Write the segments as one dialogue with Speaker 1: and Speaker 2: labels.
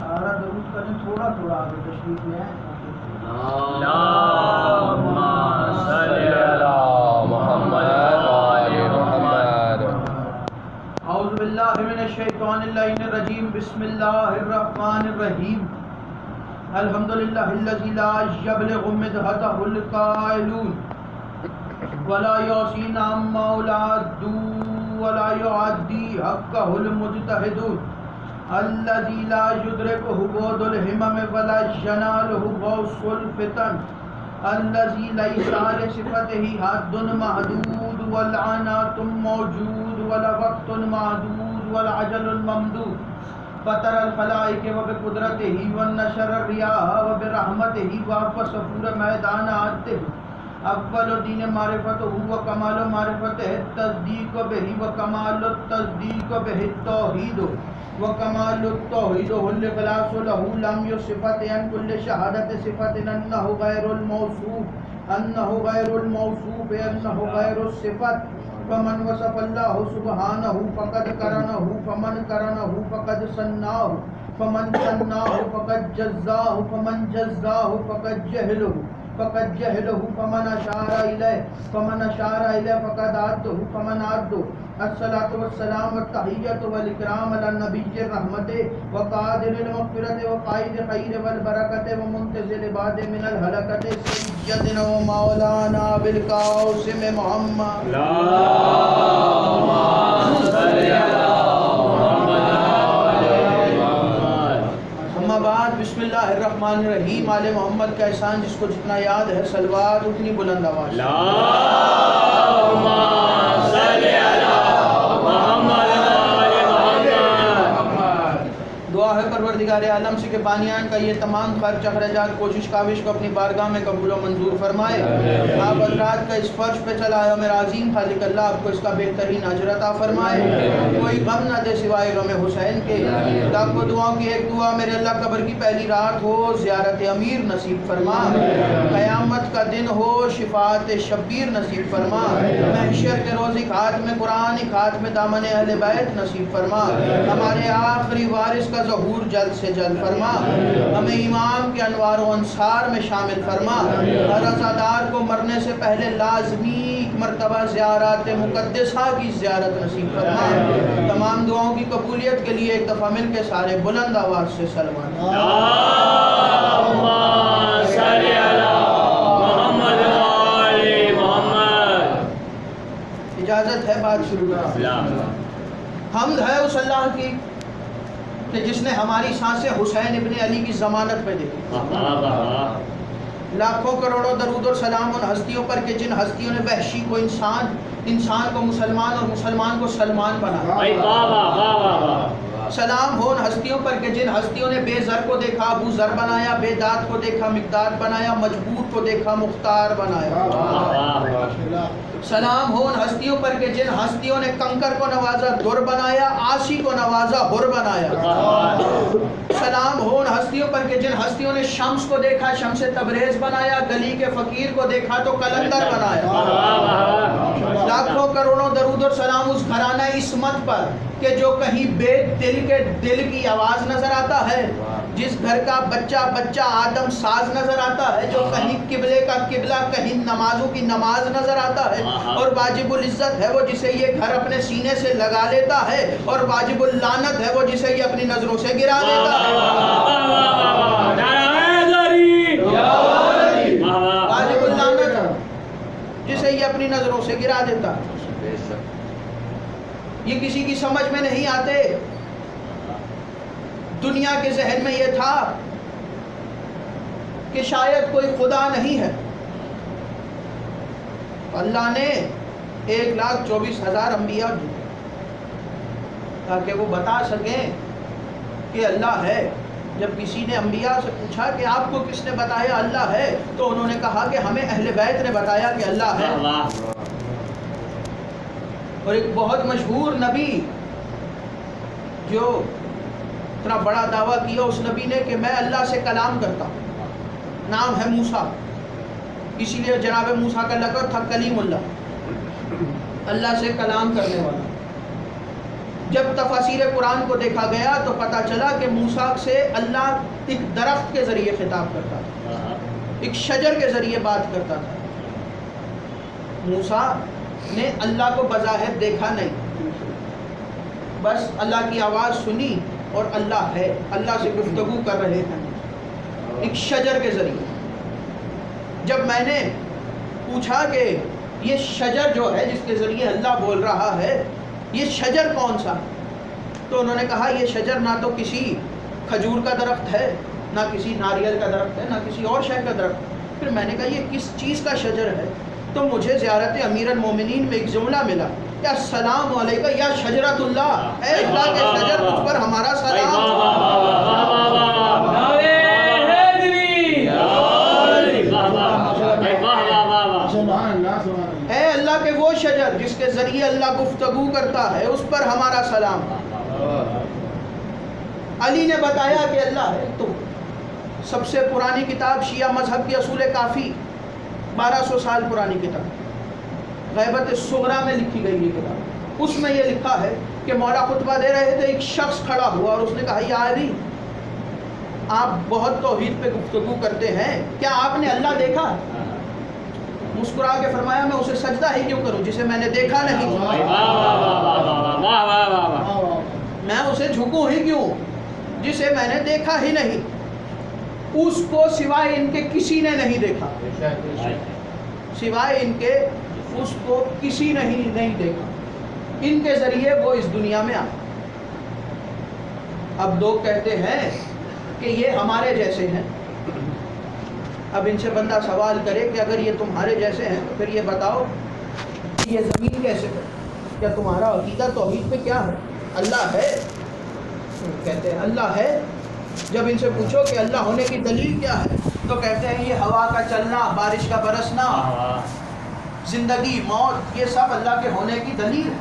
Speaker 1: سارا درود کریں، تھوڑا تھوڑا آگے تشریف لے آئیں.
Speaker 2: اللهم صل علی محمد وآل محمد.
Speaker 1: اعوذ باللہ من الشیطان اللعین الرجیم. بسم اللہ الرحمن الرحیم. الحمدللہ الذی لا یبلغ مدحتہ القائلون ولا یحصین عما اولادوا ولا یعدی حقہ المجتہدون الذی لا یدرکہ بعد الہمم ولا ینالہ غوث الفتن الذی لیس لصفتہ حد محدود والعنات موجود والوقت معدود والعجل الممدود فطر الخلائق وبقدرتہ ونشر الریاح وبرحمتہ واپس پور میدان آتے. اول دین معرفت و کمال معرفت تصدیق بہ و کمال التصدیق بہ التوحید و کمال التوحید الاخلاص له لم یصفت ان کل شہادت صفت انہ غیر الموصوف انہ غیر الموصوف انہ غیر الصفت. فمن وصف اللہ سبحانہ فقد کرنہ فمن کرنہ فقد ثناہ فمن ثناہ فقد جزاہ فمن جزاہ فقد جہلہ فقد جہلہ فمن اشار الیہ فمن اشار الیہ فقد عدہ فمن عدہ. الصلاۃ والسلام والتحیۃ والاکرام علی النبی الرحمت وقادر المغفرۃ وقائد خیر والبرکۃ ومنتظر العباد من الہلکۃ سیدنا و مولانا بالقاسم محمد.
Speaker 2: اللهم صل علی محمد.
Speaker 1: اما بعد بسم اللہ الرحمن الرحیم. آل محمد کا احسان جس کو جتنا یاد ہے صلوات اتنی بلند آواز.
Speaker 2: اللهم صل علی محمد وآل محمد.
Speaker 1: دعا ہے پروردگار عالم سے کہ بانیان کا یہ تمام خرچ اخراجات کوشش کاوش کو اپنی بارگاہ میں قبول و منظور فرمائے. آپ حضرات کا اس فرش پہ چلا ہے میرا عظیم خالق اللہ آپ کو اس کا بہترین اجر عطا فرمائے. کوئی غم نہ دے سوائے غم حسین کے. لاکھوں دعاؤں کی ایک دعا میرے اللہ قبر کی پہلی رات ہو زیارت امیر نصیب فرما. قیامت کا دن ہو شفاعت شبیر نصیب فرما. محشر کے روز ایک ہاتھ میں قرآن ایک ہاتھ میں دامن اہل بیت نصیب فرما. ہمارے آخری وارث کا ظہور جلد سے جلد فرما. ہمیں امام کے انوار و انصار میں شامل فرما. ہر عزادار کو مرنے سے پہلے لازمی ایک مرتبہ زیارت مقدسہ کی زیارت نصیب فرما. تمام دعاؤں کی قبولیت کے لیے ایک دفعہ مل کے سارے بلند آواز سے سلمان.
Speaker 2: اللهم صل علی محمد وآل محمد.
Speaker 1: اجازت ہے بات شروع کریں. حمد ہے اس اللہ کی کہ جس نے ہماری سانسیں حسین ابن علی کی ضمانت پہ دیکھی. لاکھوں کروڑوں درود اور سلام ان ہستیوں پر کہ جن ہستیوں نے وحشی کو انسان، انسان کو مسلمان اور مسلمان کو سلمان بنایا. سلام ہو ان ہستیوں پر کہ جن ہستیوں نے بے زر کو دیکھا ابو زر بنایا، بے داد کو دیکھا مقداد بنایا، مجبور کو دیکھا مختار بنایا. سلام ہو ان ہستیوں پر کہ جن ہستیوں نے کنکر کو نوازا در بنایا، عاصی کو نوازا حر بنایا. سلام ہو ان ہستیوں پر کہ جن ہستیوں نے شمس کو دیکھا شمس تبریز بنایا، گلی کے فقیر کو دیکھا تو قلندر بنایا. لاکھوں کروڑوں درود اور سلام اس گھرانہ عصمت پر کہ جو کہیں بے دل کے دل کی آواز نظر آتا ہے، جس گھر کا بچہ بچہ آدم ساز نظر آتا ہے، جو کہیں قبلے کا قبلہ کہیں نمازوں کی نماز نظر آتا ہے، اور واجب العزت ہے وہ جسے یہ گھر اپنے سینے سے لگا لیتا ہے، اور واجب اللعنت ہے وہ جسے یہ اپنی نظروں سے گرا دیتا ہے. واجب اللعنت جسے یہ اپنی نظروں سے گرا دیتا ہے. یہ کسی کی سمجھ میں نہیں آتے. دنیا کے ذہن میں یہ تھا کہ شاید کوئی خدا نہیں ہے. اللہ نے 1,24,000 انبیاء بھیجے تاکہ وہ بتا سکیں کہ اللہ ہے. جب کسی نے انبیاء سے پوچھا کہ آپ کو کس نے بتایا اللہ ہے، تو انہوں نے کہا کہ ہمیں اہل بیت نے بتایا کہ اللہ ہے. اور ایک بہت مشہور نبی جو اتنا بڑا دعویٰ کیا اس نبی نے کہ میں اللہ سے کلام کرتا ہوں، نام ہے موسیٰ، اسی لیے جناب موسیٰ کا لقب تھا کلیم اللہ، اللہ سے کلام کرنے والا. جب تفاسیر قرآن کو دیکھا گیا تو پتہ چلا کہ موسیٰ سے اللہ ایک درخت کے ذریعے خطاب کرتا تھا، ایک شجر کے ذریعے بات کرتا تھا۔ موسیٰ نے اللہ کو بظاہر دیکھا نہیں، بس اللہ کی آواز سنی اور اللہ ہے، اللہ سے گفتگو کر رہے ہیں ایک شجر کے ذریعے۔ جب میں نے پوچھا کہ یہ شجر جو ہے جس کے ذریعے اللہ بول رہا ہے، یہ شجر کون سا، تو انہوں نے کہا یہ شجر نہ تو کسی کھجور کا درخت ہے، نہ کسی ناریل کا درخت ہے، نہ کسی اور شے کا درخت۔ پھر میں نے کہا یہ کس چیز کا شجر ہے، تو مجھے زیارت امیر المومنین میں ایک جملہ ملا، یا السلام علیکہ یا شجرۃ اللہ، اے اللہ کے شجر مجھ پر ہمارا سلام۔ اے اللہ کے وہ شجر جس کے ذریعے اللہ گفتگو کرتا ہے، اس پر ہمارا سلام۔ علی نے بتایا کہ اللہ ہے۔ تو سب سے پرانی کتاب شیعہ مذہب کی اصول کافی، 1200 سال پرانی کتاب، غیبت الصغریٰ میں لکھی گئی یہ کتاب۔ اس میں یہ لکھا ہے کہ مولا خطبہ دے رہے تھے، ایک شخص کھڑا ہوا اور اس نے کہا یا علی، آپ بہت توحید پہ گفتگو کرتے ہیں، کیا آپ نے اللہ دیکھا؟ مسکرا کے فرمایا میں اسے سجدہ ہی کیوں کروں جسے میں نے دیکھا نہیں، میں اسے جھکوں ہی کیوں جسے میں نے دیکھا ہی نہیں۔ اس کو سوائے ان کے کسی نے نہیں دیکھا، سوائے ان کے اس کو کسی نے نہیں دیکھا، ان کے ذریعے وہ اس دنیا میں آیا۔ اب لوگ کہتے ہیں کہ یہ ہمارے جیسے ہیں۔ اب ان سے بندہ سوال کرے کہ اگر یہ تمہارے جیسے ہیں تو پھر یہ بتاؤ یہ زمین کیسے ہے؟ کیا تمہارا عقیدہ توحید پہ کیا ہے؟ اللہ ہے؟ کہتے ہیں اللہ ہے۔ جب ان سے پوچھو کہ اللہ ہونے کی دلیل کیا ہے تو کہتے ہیں یہ ہوا کا چلنا، بارش کا برسنا، زندگی موت، یہ سب اللہ کے ہونے کی دلیل ہے۔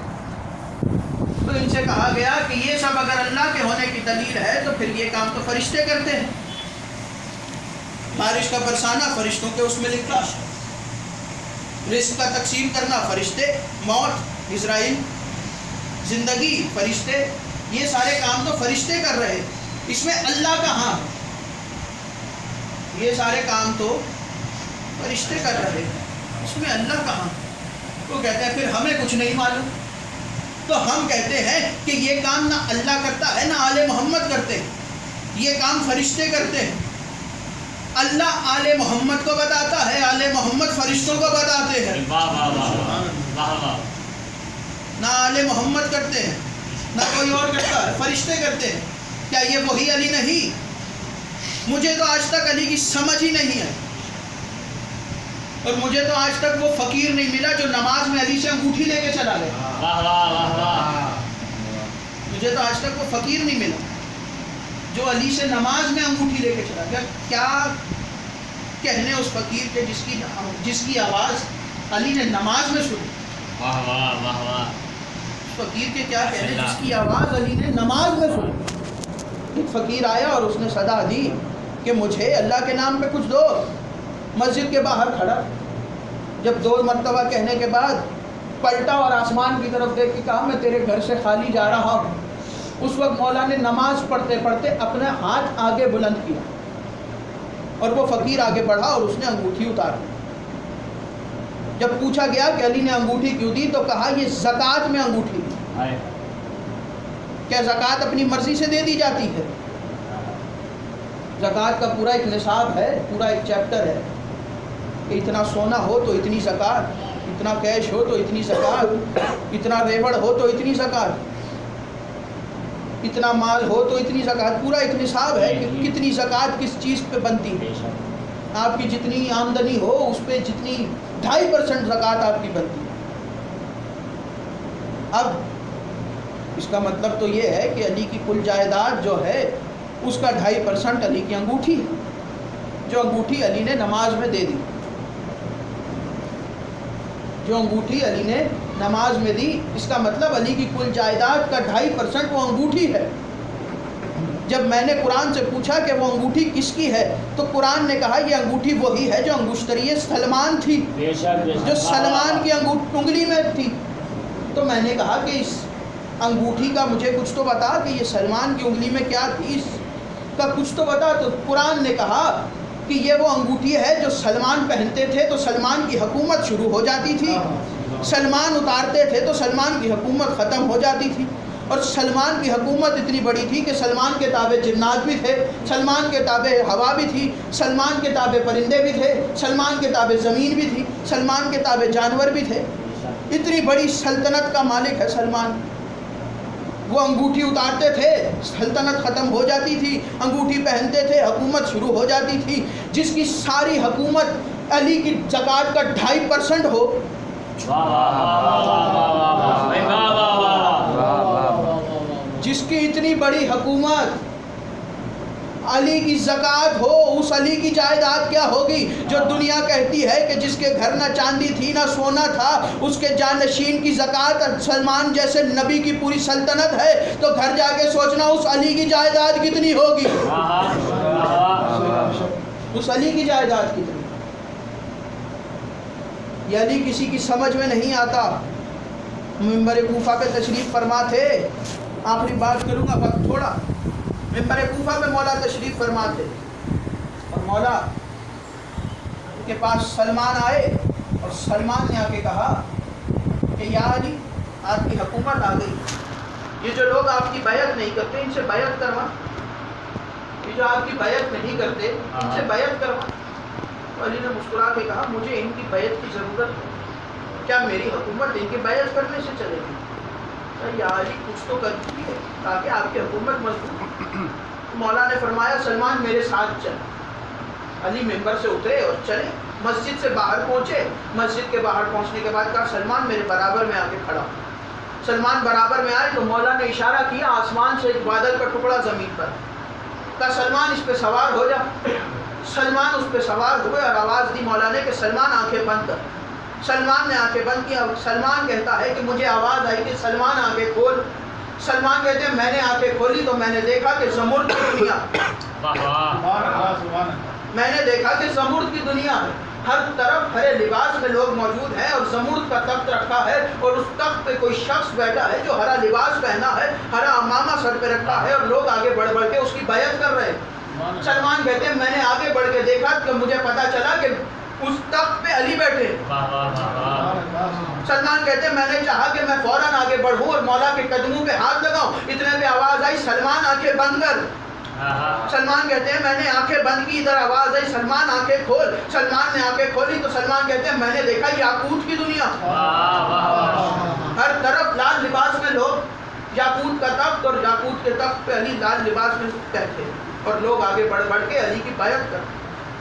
Speaker 1: تو ان سے کہا گیا کہ یہ سب اگر اللہ کے ہونے کی دلیل ہے تو پھر یہ کام تو فرشتے کرتے ہیں۔ بارش کا برسانا فرشتوں کے اس میں لکھا، رزق کا تقسیم کرنا فرشتے، موت اسرائیل، زندگی فرشتے، یہ سارے کام تو فرشتے کر رہے، اس میں اللہ کہاں؟ یہ سارے کام تو فرشتے کر رہے، اس میں اللہ کہاں؟ وہ کہتے ہیں پھر ہمیں کچھ نہیں معلوم۔ تو ہم کہتے ہیں کہ یہ کام نہ اللہ کرتا ہے نہ آل محمد کرتے، یہ کام فرشتے کرتے ہیں۔ اللہ آل محمد کو بتاتا ہے، آل محمد فرشتوں کو بتاتے ہیں۔ نہ آل محمد کرتے ہیں نہ کوئی اور کرتا ہے، فرشتے کرتے ہیں۔ کیا یہ وہی علی نہیں؟ مجھے تو آج تک علی کی سمجھ ہی نہیں ہے، اور مجھے تو آج تک وہ فقیر نہیں ملا جو نماز میں علی سے انگوٹھی لے کے چلا گیا۔ مجھے تو آج تک وہ فقیر نہیں ملا جو علی سے نماز میں انگوٹھی لے کے چلا گیا۔ کیا کہنے اس فقیر کے جس کی آواز علی نے نماز میں سنی؟ فقیر کے کیا کہنے جس کی آواز علی نے نماز میں سنی؟ ایک فقیر آیا اور اس نے صدا دی کہ مجھے اللہ کے نام پہ کچھ دو۔ مسجد کے باہر کھڑا، جب 2 مرتبہ کہنے کے بعد پلٹا اور آسمان کی طرف دیکھ کے کہا میں تیرے گھر سے خالی جا رہا ہوں۔ اس وقت مولا نے نماز پڑھتے پڑھتے اپنا ہاتھ آگے بلند کیا اور وہ فقیر آگے بڑھا اور اس نے انگوٹھی اتار دی۔ جب پوچھا گیا کہ علی نے انگوٹھی کیوں دی تو کہا یہ زکوٰۃ میں انگوٹھی دی۔ کیا زکوٰۃ اپنی مرضی سے دے دی جاتی ہے؟ زکوٰۃ کا پورا ایک نصاب ہے، پورا ایک چیپٹر ہے کہ اتنا سونا ہو تو اتنی زکوٰۃ، اتنا کیش ہو تو اتنی زکوٰۃ، اتنا ریوڑ ہو تو اتنی زکوٰۃ، اتنا مال ہو تو اتنی زکوٰۃ۔ پورا ایک نصاب ہے کہ کتنی زکوٰۃ کس چیز پہ بنتی ہے۔ آپ کی جتنی آمدنی ہو اس پہ جتنی 2.5% زکوٰۃ آپ کی بنتی ہے۔ اب اس کا مطلب تو یہ ہے کہ علی کی کل جائیداد جو ہے اس کا 2.5% علی کی انگوٹھی ہے، جو انگوٹھی علی نے نماز میں دے دی، جو انگوٹھی علی نے نماز میں دی۔ اس کا مطلب علی کی کل جائیداد کا 2.5% وہ انگوٹھی ہے۔ جب میں نے قرآن سے پوچھا کہ وہ انگوٹھی کس کی ہے تو قرآن نے کہا یہ انگوٹھی وہی ہے جو انگشتری سلمان تھی، جو سلمان کی انگلی میں تھی۔ تو میں نے کہا کہ اس انگوٹھی کا مجھے کچھ تو بتا کہ یہ سلمان کی انگلی میں کیا تھی، اس کا کچھ تو بتا۔ تو قرآن نے کہا کہ یہ وہ انگوٹھی ہے جو سلمان پہنتے تھے تو سلمان کی حکومت شروع ہو جاتی تھی، سلمان اتارتے تھے تو سلمان کی حکومت ختم ہو جاتی تھی۔ اور سلمان کی حکومت اتنی بڑی تھی کہ سلمان کے تابع جنات بھی تھے، سلمان کے تابع ہوا بھی تھی، سلمان کے تابع پرندے بھی تھے، سلمان کے تابع زمین بھی تھی، سلمان کے تابع جانور بھی تھے۔ اتنی بڑی سلطنت کا مالک ہے سلمان۔ وہ انگوٹھی اتارتے تھے سلطنت ختم ہو جاتی تھی، انگوٹھی پہنتے تھے حکومت شروع ہو جاتی تھی۔ جس کی ساری حکومت علی کی زکوٰۃ کا 2.5% ہو، جس کی اتنی بڑی حکومت علی کی زکوٰۃ ہو، اس علی کی جائیداد کیا ہوگی جو دنیا کہتی ہے کہ جس کے گھر نہ چاندی تھی نہ سونا تھا، اس کے جانشین کی زکوٰۃ سلمان جیسے نبی کی پوری سلطنت ہے، تو گھر جا کے سوچنا اس علی کی جائیداد کتنی ہوگی، اس علی کی جائیداد کتنی۔ یہ علی کسی کی سمجھ میں نہیں آتا۔ منبر کوفہ پہ تشریف فرما تھے، آخری بات کروں گا، وقت تھوڑا۔ منبر کوفہ پہ مولا تشریف فرما تھے اور مولا کے پاس سلمان آئے اور سلمان نے آ کے کہا کہ یا علی، آپ کی حکومت آ گئی، یہ جو لوگ آپ کی بیعت نہیں کرتے ان سے بیعت کروا، یہ جو آپ کی بیعت نہیں کرتے ان سے بیعت کروا۔ علی نے مسکرا کے کہا مجھے ان کی بیعت کی ضرورت ہے، کیا میری حکومت ان کی بیعت کرنے سے چلے گی؟ یا علی کچھ تو کر دیجیے تاکہ آپ کی حکومت مضبوط ہو۔ مولا نے فرمایا سلمان میرے ساتھ چل۔ علی ممبر سے اترے اور چلے، مسجد سے باہر پہنچے، مسجد کے باہر پہنچنے کے بعد کہا سلمان میرے برابر میں آ کے کھڑا۔ سلمان برابر میں آئے تو مولا نے اشارہ کیا آسمان سے ایک بادل کا ٹکڑا زمین پر، کہا سلمان اس پہ سوار ہو جا۔ سلمان اس پہ سوار ہوئے اور آواز دی مولا نے کہ سلمان آنکھیں بند کر۔ سلمان نے آنکھیں بند کیا۔ سلمان کہتا ہے کہ مجھے آواز آئی کہ سلمان آنکھیں کھول۔ سلمان کہتے ہیں میں نے آنکھیں کھولی تو میں نے دیکھا کہ زمرد کی دنیا، میں نے دیکھا کہ زمرد کی دنیا ہے، ہر طرف ہرے لباس میں لوگ موجود ہیں اور زمرد کا تخت رکھا ہے اور اس تخت پہ کوئی شخص بیٹھا ہے جو ہرا لباس پہنا ہے، ہرا امامہ سر پہ رکھا ہے اور لوگ آگے بڑھ بڑھ کے اس کی بیعت کر رہے ہیں۔ سلمان کہتے ہیں میں نے آگے بڑھ کے دیکھا کہ مجھے پتا چلا کہ اس تخت پہ علی بیٹھے۔ سلمان کہتے ہیں میں نے چاہا کہ میں فوراً آگے بڑھوں اور مولا کے قدموں پہ ہاتھ لگاؤں، اتنے پہ آواز آئی سلمان آنکھیں بند کر۔ سلمان کہتے ہیں میں نے آنکھیں بند کی، ادھر آواز آئی سلمان آنکھیں کھول۔ سلمان نے آنکھیں کھولی تو سلمان کہتے ہیں میں نے دیکھا یاقوت کی دنیا، ہر طرف لال لباس میں لوگ، یاقوت کا تخت اور یاقوت کے تخت پہ علی لال لباس میں بیٹھے اور لوگ آگے بڑھ بڑھ کے علی کی بیعت کر۔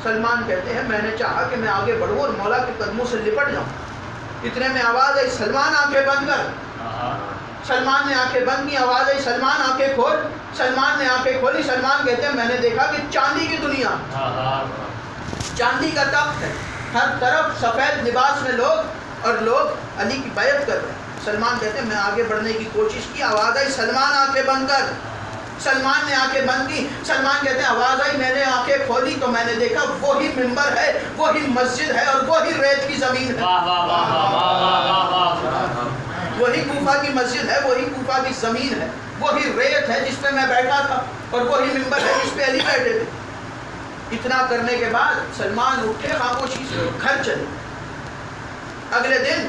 Speaker 1: سلمان کہتے ہیں میں نے چاہا کہ میں آگے بڑھوں اور مولا کے قدموں سے لپٹ جاؤں، اتنے میں آواز آئی سلمان آنکھیں بند کر۔ سلمان نے آنکھیں بند کی، آواز آئی سلمان آنکھیں کھول۔ سلمان نے آنکھیں کھولی۔ سلمان کہتے ہیں میں نے دیکھا کہ چاندی کی دنیا، چاندی کا تخت ہے، ہر طرف سفید لباس میں لوگ اور لوگ علی کی بیعت کر رہے ہیں۔ سلمان کہتے ہیں میں آگے بڑھنے کی کوشش کی، آواز آئی سلمان آنکھیں بند کر۔ سلمان نے آنکھیں بند کی۔ سلمان کہتے ہیں آواز آئی میں نے آنکھیں کھولی تو میں نے دیکھا وہی ممبر ہے، وہی مسجد ہے اور وہی ریت کی زمین ہے، وہی کوفہ کی مسجد ہے، وہی کوفہ کی زمین ہے، وہی ریت ہے جس پہ میں بیٹھا تھا اور وہی ممبر ہے جس پہ علی بیٹھے تھے۔ اتنا کرنے کے بعد سلمان اٹھے خاموشی سے گھر چلے۔ اگلے دن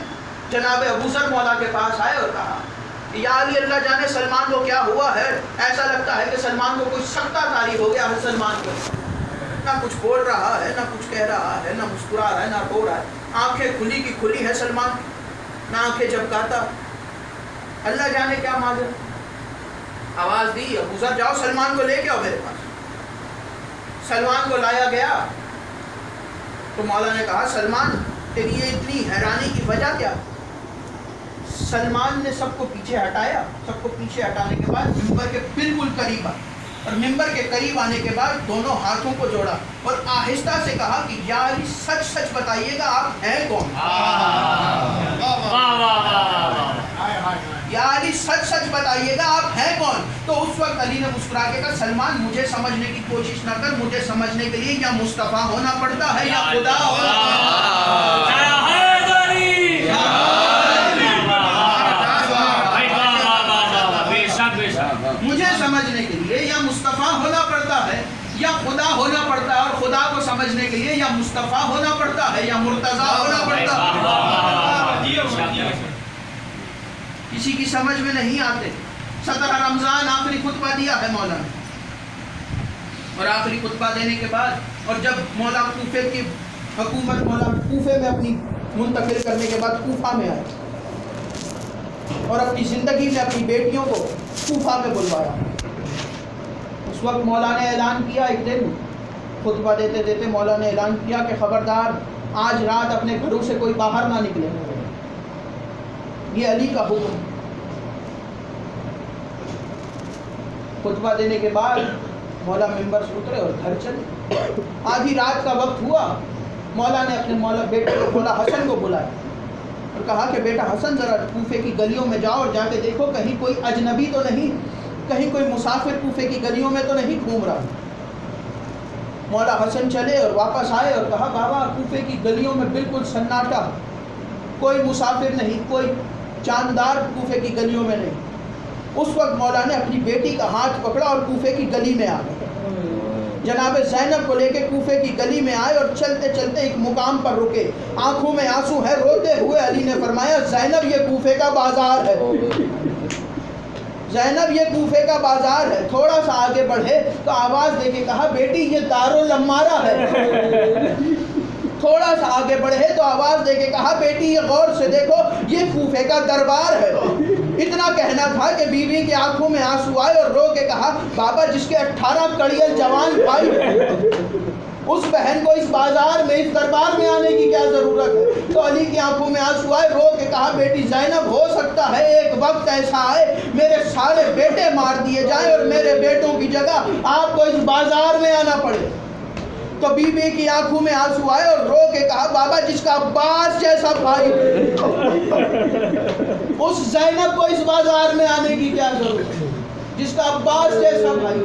Speaker 1: جناب ابو ذر مولا کے پاس آئے اور کہا یا علی اللہ جانے سلمان کو کیا ہوا ہے، ایسا لگتا ہے کہ سلمان کو کوئی سختہ طاری ہو گیا ہے، سلمان کو نہ کچھ بول رہا ہے، نہ کچھ کہہ رہا ہے، نہ مسکرا رہا ہے، نہ رو رہا ہے، آنکھیں کھلی کی کھلی ہے سلمان، نہ آنکھیں جھپکاتا، اللہ جانے کیا معلوم۔ آواز دی ابو ذر جاؤ سلمان کو لے کے آؤ میرے پاس۔ سلمان کو لایا گیا تو مولا نے کہا سلمان تیری یہ اتنی حیرانی کی وجہ کیا؟ سلمان نے سب کو پیچھے ہٹایا، سب کو پیچھے ہٹانے کے بعد ممبر کے بالکل قریب آیا اور ممبر کے قریب آنے کے بعد دونوں ہاتھوں کو جوڑا اور آہستہ سے کہا کہ یا علی سچ سچ بتائیے گا آپ ہیں کون؟ یا علی سچ سچ بتائیے گا آپ ہیں کون؟ تو اس وقت علی نے مسکرا کے کہا سلمان مجھے سمجھنے کی کوشش نہ کر، مجھے سمجھنے کے لیے یا مصطفیٰ ہونا پڑتا ہے یا خدا ہونا پڑتا ہے۔ یا مصطفیٰ ہونا پڑتا ہے یا خدا ہونا پڑتا ہے، اور خدا کو سمجھنے کے لیے یا مصطفیٰ ہونا پڑتا ہے یا مرتضیٰ ہونا پڑتا ہے. کسی کی سمجھ میں نہیں آتے. 17 رمضان آخری خطبہ دیا ہے مولا نے، اور آخری خطبہ دینے کے بعد اور جب مولا کوفے کی حکومت مولا کوفے میں اپنی منتقل کرنے کے بعد کوفہ میں آئے اور اپنی زندگی میں اپنی بیٹیوں کو کوفہ میں بلوایا. اس وقت مولا نے اعلان کیا، ایک دن خطبہ دیتے دیتے مولا نے اعلان کیا کہ خبردار آج رات اپنے گھروں سے کوئی باہر نہ نکلے، یہ علی کا حکم. خطبہ دینے کے بعد مولا ممبر سے اترے اور گھر چلے. آدھی رات کا وقت ہوا، مولا نے اپنے بیٹے کو مولا حسن کو بلایا اور کہا کہ بیٹا حسن ذرا کوفے کی گلیوں میں جاؤ اور جا کے دیکھو کہیں کوئی اجنبی تو نہیں، کہیں کوئی مسافر کوفے کی گلیوں میں تو نہیں گھوم رہا. مولا حسن چلے اور واپس آئے اور کہا بابا کوفے کی گلیوں میں بالکل سناٹا، کوئی مسافر نہیں، کوئی چاندار کوفے کی گلیوں میں نہیں. اس وقت مولا نے اپنی بیٹی کا ہاتھ پکڑا اور کوفے کی گلی میں آ گئے. جناب زینب کو لے کے کوفے کی گلی میں آئے اور چلتے چلتے ایک مقام پر رکے. آنکھوں میں آنسو ہے، روتے ہوئے علی نے فرمایا زینب یہ کوفے کا بازار ہے، زینب یہ کوفے کا بازار ہے. تھوڑا سا آگے بڑھے تو آواز دے کے کہا بیٹی یہ دارالمارہ ہے. تھوڑا سا آگے بڑھے تو آواز دے کے کہا بیٹی یہ غور سے دیکھو یہ کوفے کا دربار ہے. اتنا کہنا تھا کہ بیوی کی آنکھوں میں آنسو آئے اور رو کے کہا بابا جس کے 18 کڑیل جوان بھائی اس بہن کو اس بازار میں اس دربار میں آنے کی کیا ضرورت ہے. تو علی کی آنکھوں میں آنسو آئے، رو کے کہا بیٹی زینب ہو سکتا ہے ایک وقت ایسا آئے میرے سارے بیٹے مار دیے جائیں اور میرے بیٹوں کی جگہ آپ کو اس بازار میں آنا پڑے. تو بی بی کی آنکھوں میں آنسو آئے اور رو کے کہا بابا جس کا عباس جیسا بھائی اس زینب کو اس بازار میں آنے کی کیا ضرورت ہے. جس کا عباس جیسا بھائی،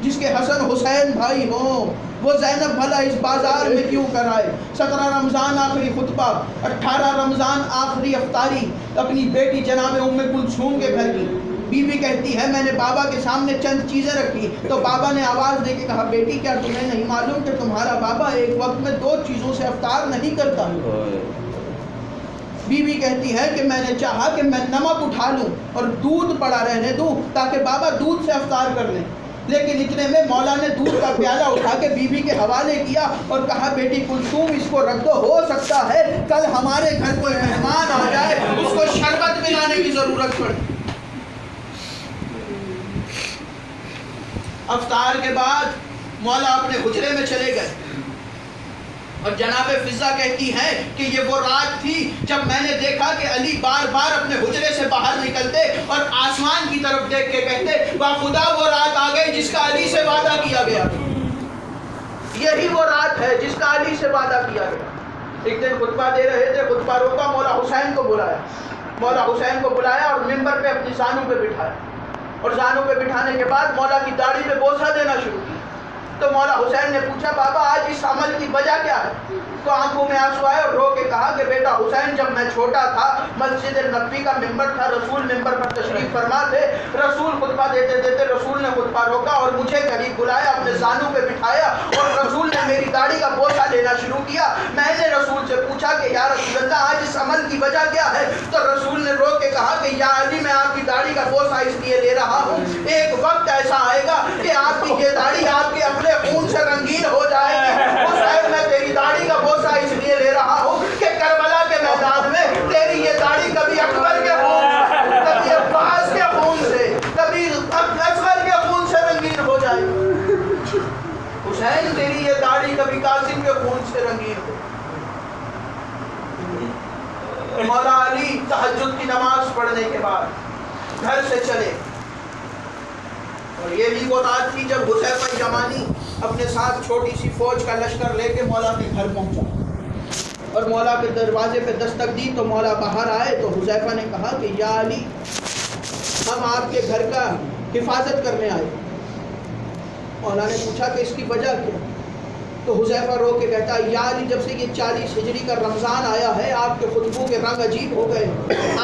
Speaker 1: جس کے حسن حسین بھائی ہوں، وہ زینب بھلا اس بازار میں کیوں کرائے. 17 رمضان آخری خطبہ، 18 رمضان آخری افطاری اپنی بیٹی جناب ام کلثوم کے گھر کی. بی بی کہتی ہے میں نے بابا کے سامنے چند چیزیں رکھی تو بابا نے آواز دے کے کہا بیٹی کیا تمہیں نہیں معلوم کہ تمہارا بابا ایک وقت میں 2 چیزوں سے افطار نہیں کرتا. بی بی کہتی ہے کہ میں نے چاہا کہ میں نمک اٹھا لوں اور دودھ پڑا رہنے دوں تاکہ بابا دودھ سے افطار کر لیں، لیکن اتنے میں مولا نے دودھ کا پیالہ اٹھا کے بی بی کے حوالے کیا اور کہا بیٹی کلثوم اس کو رکھ دو، ہو سکتا ہے کل ہمارے گھر کوئی مہمان آ جائے اس کو شربت پلانے کی ضرورت پڑے. افطار کے بعد مولا اپنے حجرے میں چلے گئے اور جناب فضہ کہتی ہے کہ یہ وہ رات تھی جب میں نے دیکھا کہ علی بار بار اپنے حجرے سے باہر نکلتے اور آسمان کی طرف دیکھ کے کہتے با خدا وہ رات آ گئی جس کا علی سے وعدہ کیا گیا. یہی وہ رات ہے جس کا علی سے وعدہ کیا گیا. ایک دن خطبہ دے رہے تھے، خطبہ روکا، مولا حسین کو بلایا. مولا حسین کو بلایا اور منبر پہ اپنی زانوں پہ بٹھایا اور زانوں پہ بٹھانے کے بعد مولا کی داڑھی پہ بوسہ دینا شروع کیا. تو مولا حسین نے پوچھا بابا آج اس عمل کی وجہ کیا ہے. تو آنکھوں میں آنسو آئے اور رو کے کہا کہ بیٹا حسین جب میں چھوٹا تھا مسجد نبوی کا ممبر تھا، رسول ممبر پر تشریف فرما تھے، رسول خطبہ دیتے دیتے رسول نے خطبہ روکا اور مجھے قریب بلایا، اپنے زانوں پہ بٹھایا اور رسول نے میری داڑھی کا بوسہ لینا شروع کیا. میں نے رسول سے پوچھا کہ یا رسول اللہ آج اس عمل کی وجہ کیا ہے. تو رسول نے رو کے کہا کہ یا علی میں آپ کی داڑھی کا بوسہ اس لیے لے رہا ہوں ایک وقت ایسا آئے گا کہ آپ کی یہ داڑھی آپ کے اپنے خون سے رنگین ہو جائے گی. حسین میں تیری داڑھی کا بوسہ اس لیے لے رہا ہوں کہ کربلا کے میدان میں تیری یہ داڑھی کبھی اکبر کے خون سے، کبھی عباس کے خون سے، کبھی اصغر کے خون سے رنگین ہو جائے گی. حسین تیری یہ داڑھی کبھی قاسم کے خون سے رنگین ہو. مولا علی تہجد کی نماز پڑھنے کے بعد گھر سے چلے اور یہی وہ رات تھی جب حذیفہ یمانی اپنے ساتھ چھوٹی سی فوج کا لشکر لے کے مولا کے گھر پہنچا اور مولا کے دروازے پہ دستک دی تو مولا باہر آئے تو حذیفہ نے کہا کہ یا علی ہم آپ کے گھر کا حفاظت کرنے آئے. مولا نے پوچھا کہ اس کی وجہ کیا. تو حذیفہ رو کے کہتا ہے یا علی جب سے یہ 40 ہجری کا رمضان آیا ہے آپ کے خطبوں کے رنگ عجیب ہو گئے،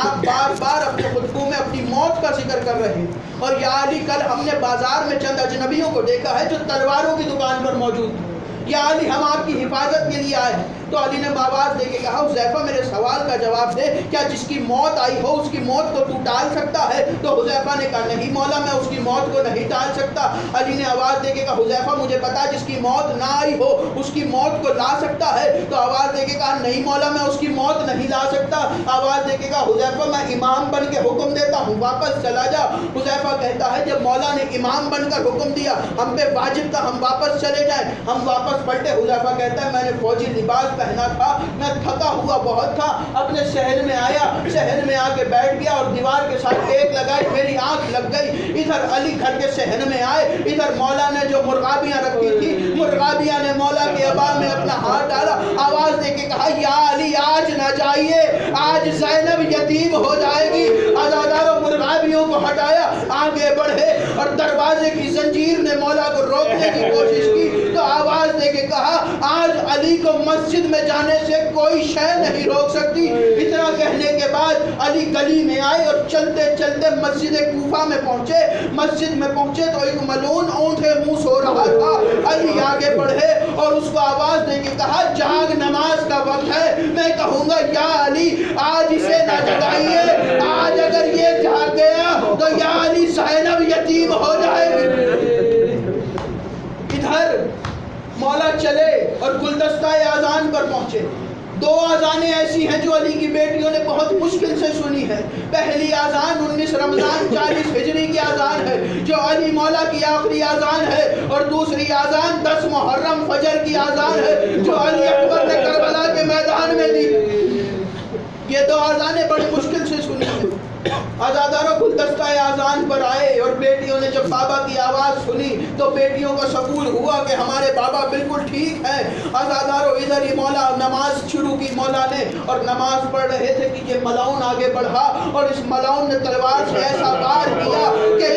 Speaker 1: آپ بار بار اپنے خطبوں میں اپنی موت کا ذکر کر رہے ہیں، اور یا علی کل ہم نے بازار میں چند اجنبیوں کو دیکھا ہے جو تلواروں کی دکان پر موجود ہیں، یا علی ہم آپ کی حفاظت کے لیے آئے ہیں۔ تو علی نے آواز دے کے کہا حذیفہ میرے سوال کا جواب دے، کیا جس کی موت آئی ہو اس کی موت کو تو ٹال سکتا ہے؟ تو حذیفہ نے کہا نہیں مولا میں اس کی موت کو نہیں ٹال سکتا۔ علی نے آواز دے کے کہا حذیفہ مجھے پتا جس کی موت نہ آئی ہو اس کی موت کو لا سکتا ہے؟ تو آواز دے کے کہا نہیں مولا میں اس کی موت نہیں لا سکتا۔ آواز دے کے کہا حذیفہ میں امام بن کے حکم دیتا ہوں واپس چلا جا۔ حذیفہ کہتا ہے جب مولا نے امام بن کر حکم دیا ہم پہ واجب تھا ہم واپس چلے جائیں، ہم واپس پلٹے۔ حذیفہ کہتا ہے میں نے فوجی لباس پہنا تھا، میں تھکا ہوا بہت تھا، اپنے شہر میں آیا، شہر میں آ کے بیٹھ گیا اور دیوار کے ساتھ ٹیک لگائی، میری آنکھ لگ گئی۔ ادھر علی گھر کے شہر میں آئے، ادھر مولا نے جو مرغابیاں رکھی تھی مرغابیاں نے مولا کے ابا میں اپنا ہاتھ ڈالا، آواز دے کے کہا یا علی آج نہ جائیے، آج زینب یتیم ہو جائے گی۔ عزاداروں مرغابیوں کو ہٹایا، آگے بڑھے اور دروازے کی زنجیر نے مولا کو روکنے کی کوشش کی، تو آواز دے کے کہا آج علی کو مسجد میں جانے سے کوئی شے نہیں روک سکتی۔ اتنا کہنے کے بعد علی گلی میں آئے اور چلتے چلتے مسجد کوفہ میں پہنچے۔ مسجد میں پہنچے تو ایک ملعون اونٹے منہ سو رہا تھا۔ علی آگے بڑھے اور اس کو آواز دے کے کہا جاگ نماز کا وقت ہے۔ میں کہوں گا یا علی آج اسے نہ جگائیے، آج اگر یہ جاگ گیا تو یا علی زینب یتیم ہو جائے گی۔ ادھر مولا چلے اور گلدستہ اذان پر پہنچے۔ دو اذانیں ایسی ہیں جو علی کی بیٹیوں نے بہت مشکل سے سنی ہے۔ پہلی اذان 19 رمضان 40 ہجری کی اذان ہے جو علی مولا کی آخری اذان ہے، اور دوسری اذان 10 محرم فجر کی اذان ہے جو علی اکبر نے کربلا کے میدان میں دی۔ یہ دو اذانیں بڑی مشکل سے سنی ہیں۔ عزاداروں گلدستہ اذان پر آئے اور بیٹیوں نے جب بابا کی آواز سنی تو بیٹیوں کا سبول ہوا کہ ہمارے بابا بالکل ٹھیک ہیں۔ عزاداروں ادھر ہی مولا نماز شروع کی مولا نے، اور نماز پڑھ رہے تھے کہ یہ ملعون آگے بڑھا اور اس ملعون نے تلوار سے ایسا وار کیا کہ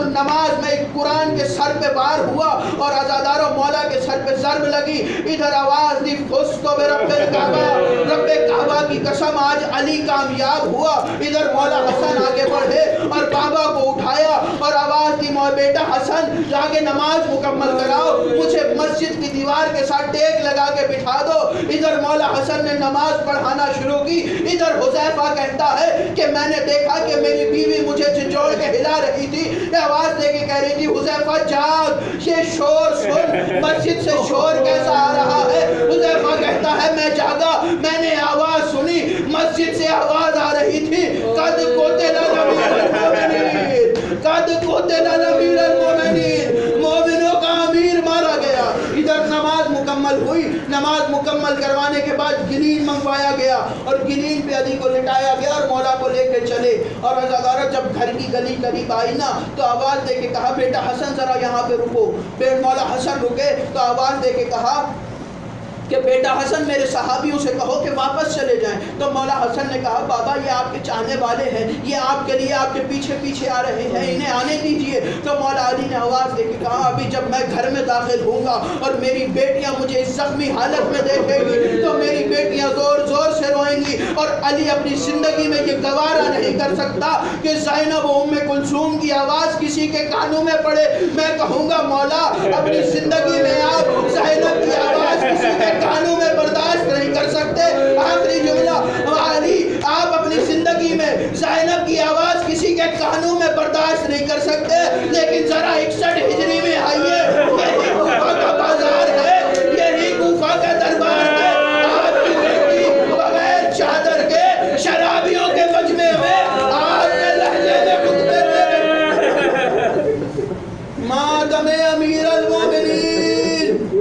Speaker 1: نماز میں ایک قرآن کے سر پہ وار ہوا اور عزاداروں مولا کے سر پہ ضرب لگی۔ ادھر آواز دی فزت برب الکعبہ، رب کعبہ کی قسم آج علی کامیاب ہوا۔ ادھر مولا حسن آگے بڑھے اور بابا کو اٹھایا اور آواز دی بیٹا حسن جاگے نماز مکمل کراؤ، مجھے مسجد کی دیوار کے ساتھ ٹیک لگا کے بٹھا دو۔ ادھر مولا حسن نے نماز پڑھانا شروع کی۔ ادھر حذیفہ کہتا ہے کہ میں نے دیکھا کہ میری بیوی مجھے جھنجھوڑ کے ہلا رہی تھی، آواز دے کے کہہ رہی تھی حذیفہ جاگ، یہ شور سن، مسجد سے شور کیسا آ رہا ہے؟ حذیفہ کہتا ہے میں جاگا، میں نے آواز سنی، مسجد سے آواز آ رہی تھی قد قتل الامیر المومنین، قد قتل الامیر المومنین، مومنوں کا امیر مارا گیا۔ ادھر نماز مکمل ہوئی، نماز مکمل کروانے کے بعد گلین منگوایا گیا اور گلین پہ علی کو لٹایا گیا اور مولا کو لے کے چلے۔ اور عزادارہ جب گھر کی گلی قریب آئی نا تو آواز دے کے کہا بیٹا حسن ذرا یہاں پہ رکو۔ مولا حسن رکے تو آواز دے کے کہا کہ بیٹا حسن میرے صحابیوں سے کہو کہ واپس چلے جائیں۔ تو مولا حسن نے کہا بابا یہ آپ کے چاہنے والے ہیں، یہ آپ کے لیے آپ کے پیچھے پیچھے آ رہے ہیں، انہیں آنے دیجئے۔ تو مولا علی نے آواز دے کے کہا ابھی جب میں گھر میں داخل ہوں گا اور میری بیٹیاں مجھے اس زخمی حالت میں دیکھیں گی تو میری بیٹیاں زور زور سے روئیں گی، اور علی اپنی زندگی میں یہ گوارا نہیں کر سکتا کہ زینب و ام کلثوم کی آواز کسی کے کانوں میں پڑے۔ میں کہوں گا مولا اپنی زندگی میں آپ زینب کی آواز کسی کے کانوں میں برداشت نہیں کر سکتے۔ آخری جملہ علی آپ اپنی زندگی میں زینب کی آواز کسی کے کانوں میں برداشت نہیں کر سکتے، لیکن ذرا 61